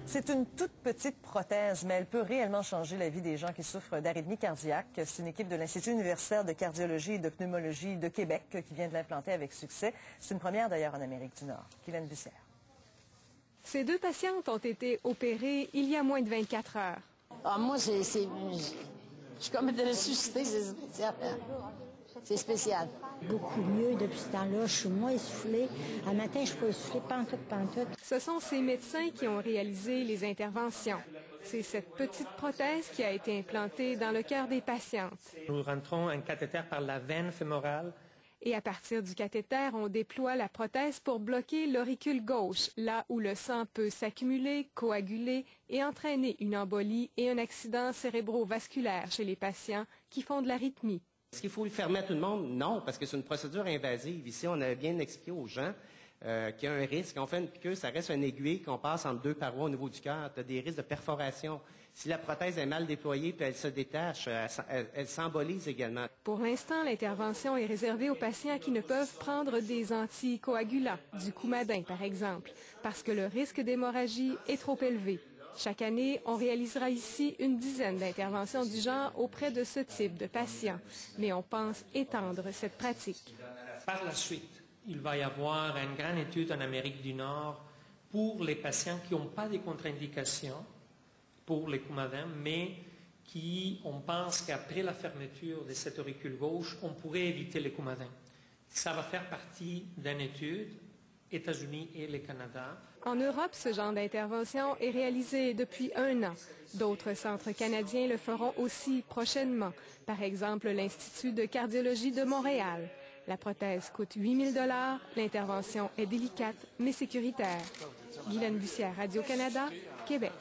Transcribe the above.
C'est une toute petite prothèse, mais elle peut réellement changer la vie des gens qui souffrent d'arythmie cardiaque. C'est une équipe de l'Institut universitaire de cardiologie et de pneumologie de Québec qui vient de l'implanter avec succès. C'est une première d'ailleurs en Amérique du Nord. Guylaine Bussière. Ces deux patientes ont été opérées il y a moins de 24 heures. Ah, moi, je suis comme de ressusciter, c'est spécial. C'est spécial. Beaucoup mieux depuis ce temps-là. Je suis moins essoufflée. Un matin, je ne suis pas essoufflée, pantoute. Ce sont ces médecins qui ont réalisé les interventions. C'est cette petite prothèse qui a été implantée dans le cœur des patientes. Nous rentrons un cathéter par la veine fémorale. Et à partir du cathéter, on déploie la prothèse pour bloquer l'auricule gauche, là où le sang peut s'accumuler, coaguler et entraîner une embolie et un accident cérébrovasculaire chez les patients qui font de l'arythmie. Est-ce qu'il faut le fermer à tout le monde? Non, parce que c'est une procédure invasive. Ici, on avait bien expliqué aux gens qu'il y a un risque. On fait une piqûre, ça reste une aiguille qu'on passe entre deux parois au niveau du cœur. Tu as des risques de perforation. Si la prothèse est mal déployée puis elle se détache, elle s'embolise également. Pour l'instant, l'intervention est réservée aux patients qui ne peuvent prendre des anticoagulants, du Coumadin par exemple, parce que le risque d'hémorragie est trop élevé. Chaque année, on réalisera ici une dizaine d'interventions du genre auprès de ce type de patients. Mais on pense étendre cette pratique. Par la suite, il va y avoir une grande étude en Amérique du Nord pour les patients qui n'ont pas de contre-indications pour les coumadins, mais qui, on pense qu'après la fermeture de cet auricule gauche, on pourrait éviter les coumadins. Ça va faire partie d'une étude, États-Unis et le Canada. En Europe, ce genre d'intervention est réalisé depuis 1 an. D'autres centres canadiens le feront aussi prochainement. Par exemple, l'Institut de cardiologie de Montréal. La prothèse coûte 8 000 $. L'intervention est délicate, mais sécuritaire. Guylaine Bussière, Radio-Canada, Québec.